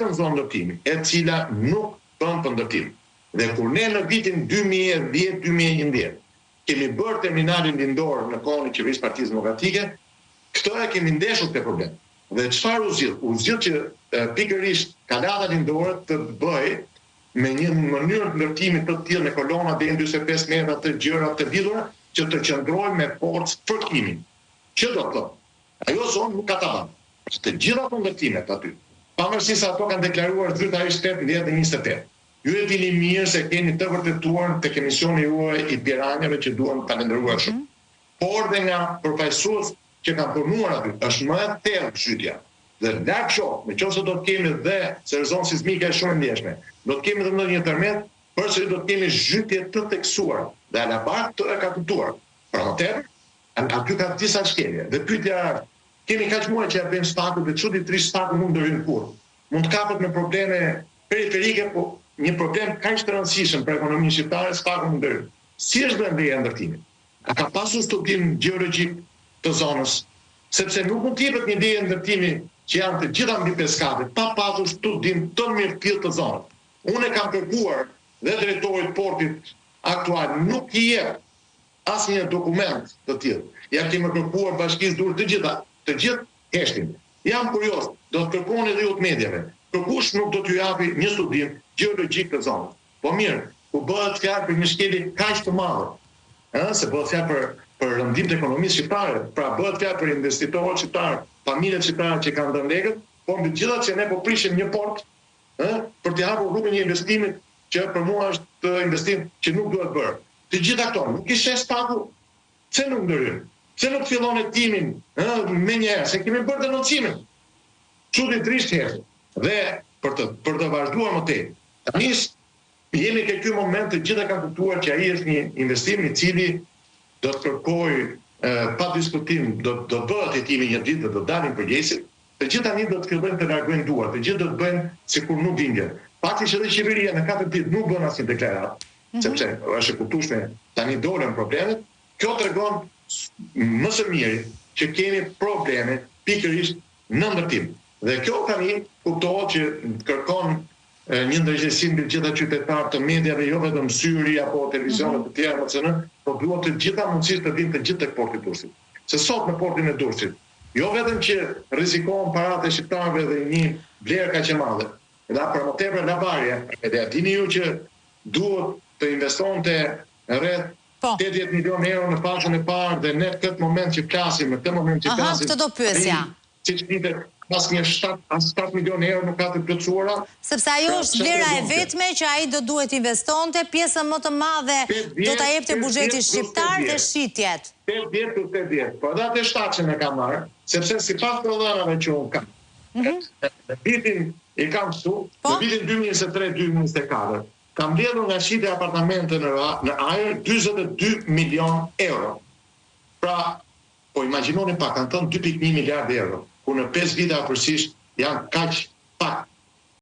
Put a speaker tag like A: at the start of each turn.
A: vetëm zonë ndërtimi, e cila nuk bën për ndërtim. Dhe kur ne në vitin 2010-2011 kemi bërë terminalin lindor në kohën e qeverisë Partisë Demokratike, këtë e kemi ndeshur këtë problem. Dhe çfarë u zgjidh? U zgjidh që pikërisht kalata lindore të bëj me një mënyrë ndërtimi të tillë me kolona deri në 45 metra të gjëra të lidhura që të qëndrojnë me forcë fërkimin. Që do të thotë, ajo zonë nuk ka tavan. Të gjitha ato ndërtimet aty, pavarësisht se ato kanë deklaruar zyrtarisht 18-28. Ju e dini mirë se keni të vërtetuar tek emisioni juaj i Piranjave që duan ta ndërruar shumë. Por dhe nga përfaqësues që kanë punuar aty, është më e thellë shitja. Dhe larg shoh, nëse do të kemi dhe se zonë sismike është shumë e ndjeshme, do të kemi edhe një tërmet, përsëri do të kemi zhytje të theksuar dhe alabar të e kapituar. Për atëherë, aty ka disa shkelje. Dhe pyetja është, kemi kaq muaj që ja bëjmë staku dhe çuditërisht staku nuk do hyjë kurrë. Mund të kapet me probleme periferike, po një problem kaq të rëndësishëm për ekonominë shqiptare, staku nuk do hyjë. Si është vendeja e ndërtimit? A ka pasur studim gjeologjik të zonës? Sepse nuk mund të jepet një ide ndërtimi që janë të gjitha mbi peskatet, pa pasur studim të mirëfill të zonës. Unë e kam kërkuar dhe drejtorit portit aktual nuk i jep asnjë dokument të tillë. Ja kemi kërkuar bashkisë dur të gjithë heshtin. Jam kurioz, do të kërkoni dhe ju të medjave. Kërkush nuk do t'ju japi një studim gjeologjik të zonës. Po mirë, ku bëhet fjalë për një shkelje kaq të madhe, se bëhet fjalë për rëndim të ekonomisë shqiptare, pra bëhet fjalë për investitorët shqiptarë, familjet shqiptare që kanë dhënë lekët, por mbi të gjitha që ne po prishim një port, për të hapur rrugën një investimit që për mua është investim që nuk duhet bërë. Të gjitha këto, nuk i shes staku, pse nuk ndërhyjnë? Pse nuk fillon hetimin me njëherë, se kemi bërë denoncimin. Çuditërisht herë. Dhe për të vazhduar më tej. Tani jemi ke ky moment të gjitha kanë kuptuar që ai është një investim i cili do të kërkojë pa diskutim, do bëhet hetimi një ditë dhe do dalin përgjegjësit. Të gjithë tani do të fillojnë të largojnë duart, të gjithë do të bëjnë sikur nuk vingen. Faktikisht edhe qeveria në 4 ditë nuk bën asnjë deklaratë, sepse është e kuptueshme tani dolën problemet. Kjo tregon më së miri që kemi probleme pikërisht në ndërtim. Dhe kjo tani kuptohet që kërkon një ndërgjegjësim të gjitha qytetarët të mediave, jo vetëm syri apo televizionet të tjera MCN, por duhet të gjitha mundësisht të vinë të gjithë tek porti i Durrësit. Se sot në portin e Durrësit, jo vetëm që rrezikohen paratë e shqiptarëve dhe një vlerë kaq e madhe, edhe për më tepër lavarje, edhe dini ju që duhet të investonte rreth 80 milion euro në fazën e parë dhe ne në këtë moment që flasim, në këtë moment që flasim.
B: Këtë do pyesja.
A: Siç ditet, pas një 7 milion euro nuk ka të plotësuara.
B: Sepse ajo është vlera e vetme që ai do duhet investonte, pjesën më të madhe do ta jepte buxheti shqiptar dhe shitjet.
A: 80. Po edhe atë 7 që ne kam marrë, sepse sipas të dhënave që unë kam. Në vitin i kam këtu, në vitin 2023-2024, kam mbledhur nga shitja e apartamente në ajër 42 milion euro. Pra, po imagjinoni pak, kanë thënë 2.1 miliard euro, ku në 5 vite afërsisht janë kaq pak